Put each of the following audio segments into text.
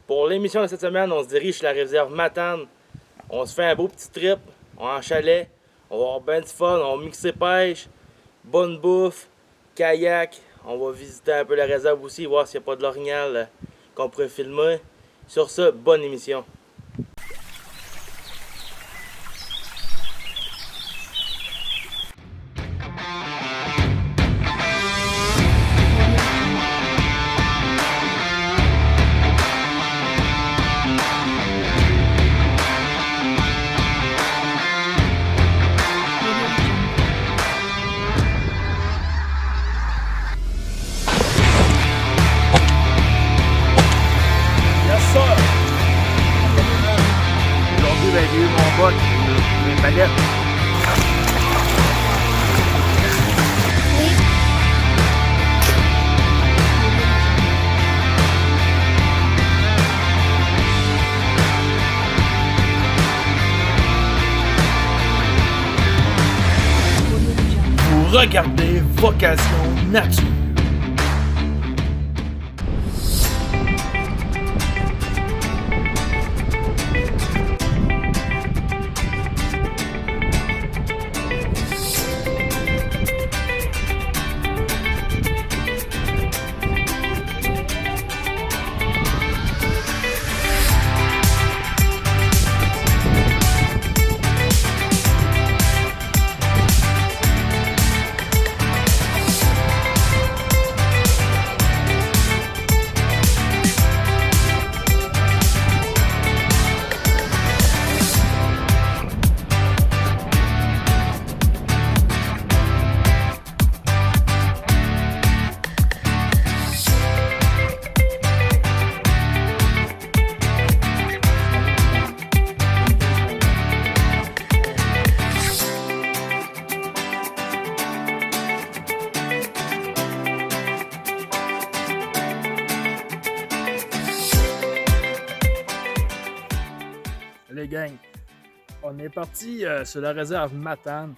Pour l'émission de cette semaine, on se dirige sur la réserve Matane. On se fait un beau petit trip, on est en chalet, on va avoir ben du fun, on va mixer pêche, bonne bouffe, kayak. On va visiter un peu la réserve aussi, voir s'il n'y a pas de l'orignal qu'on pourrait filmer. Sur ce, bonne émission. Aujourd'hui, ben, j'ai eu mon bot, mes palettes. Vous regardez Vocation Nature. Les gangs, on est parti sur la réserve Matane.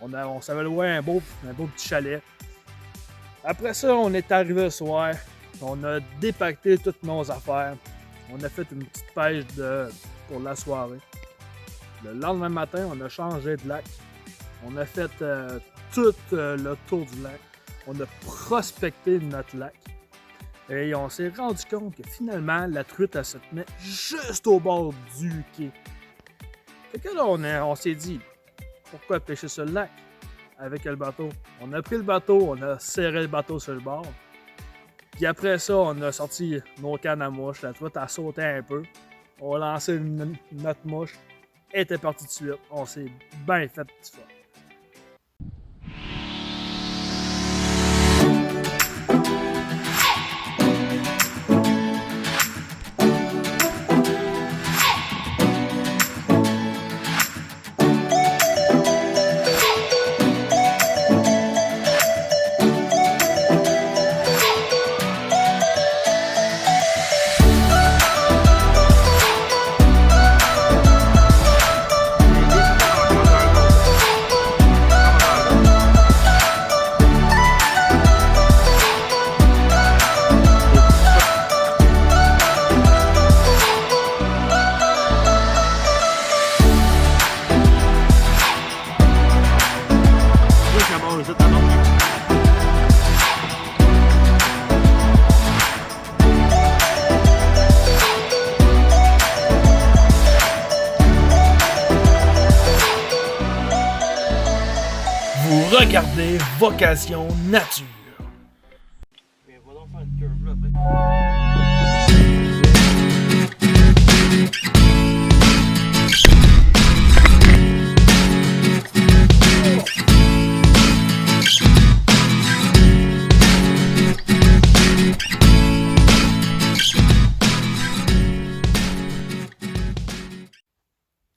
On s'avait loué un beau petit chalet. Après ça, on est arrivé le soir. On a dépacté toutes nos affaires. On a fait une petite pêche pour la soirée. Le lendemain matin, on a changé de lac. On a fait tout le tour du lac. On a prospecté notre lac. Et on s'est rendu compte que finalement, la truite, elle se tenait juste au bord du quai. Fait que là, on s'est dit, pourquoi pêcher sur le lac avec le bateau? On a pris le bateau, on a serré le bateau sur le bord. Puis après ça, on a sorti nos cannes à mouches. La truite a sauté un peu. On a lancé notre mouche. Elle était partie de suite. On s'est bien fait petit fun. Vous regardez Vocation Nature. Mais va donc faire une curve là,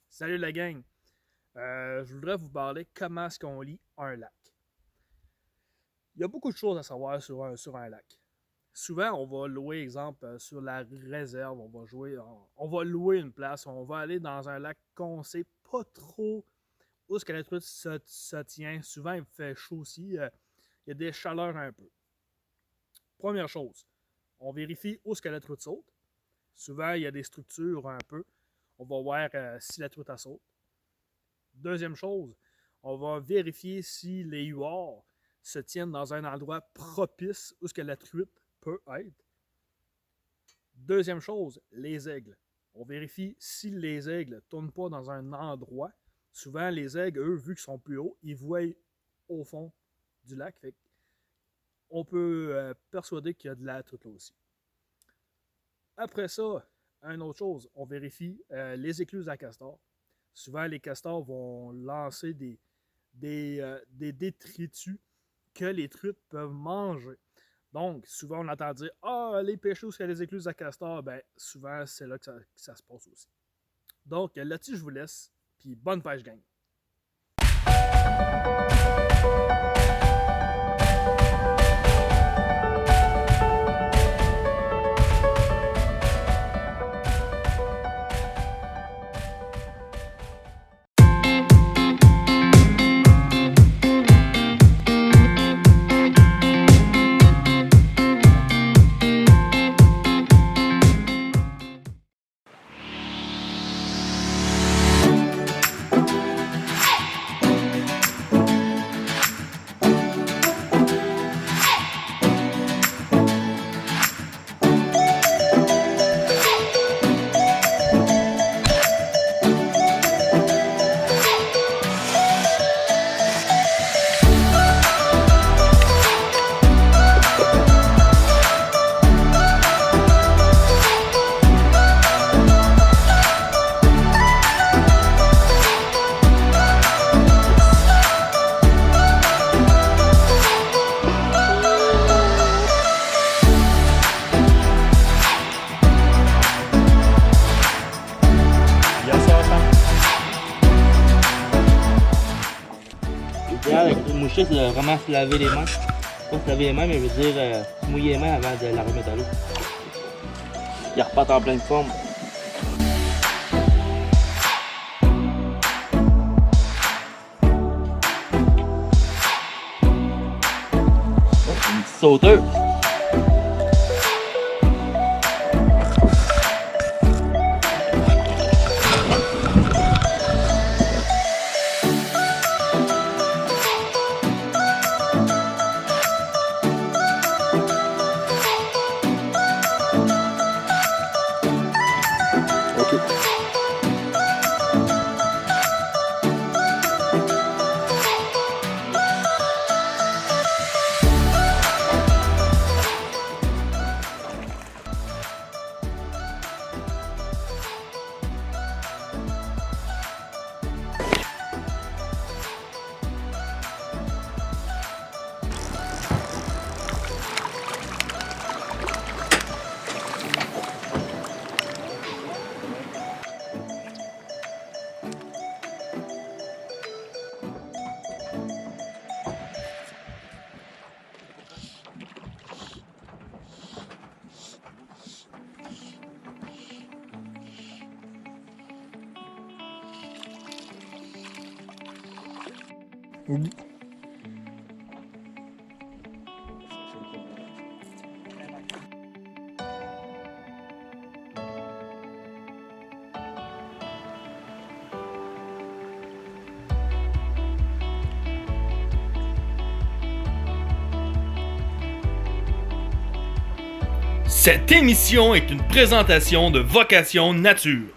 Salut la gang! Je voudrais vous parler comment est-ce qu'on lit un lac. Il y a beaucoup de choses à savoir sur un lac. Souvent, on va louer, exemple, sur la réserve, on va louer une place, on va aller dans un lac qu'on ne sait pas trop où est-ce que la truite se tient. Souvent, il fait chaud aussi, il y a des chaleurs un peu. Première chose, on vérifie où est-ce que la truite saute. Souvent, il y a des structures un peu. On va voir si la truite saute. Deuxième chose, on va vérifier si les huards se tiennent dans un endroit propice où ce que la truite peut être. Deuxième chose, les aigles. On vérifie si les aigles ne tournent pas dans un endroit. Souvent, les aigles, eux, vu qu'ils sont plus hauts, ils voient au fond du lac. Fait on peut persuader qu'il y a de la truite là aussi. Après ça, une autre chose, on vérifie les écluses à castor. Souvent, les castors vont lancer des détritus que les truites peuvent manger. Donc, souvent, on entend dire « Ah, les pêcheurs où il y a des écluses à castor », ben souvent, c'est là que ça se passe aussi. Donc, là-dessus, je vous laisse, puis bonne pêche, gang! L'idéal avec une mouchette, c'est de vraiment se laver les mains. Pas se laver les mains, mais je veux dire se mouiller les mains avant de la remettre à l'eau. Il repart en pleine forme. Une petite sauteuse. Cette émission est une présentation de Vocation Nature.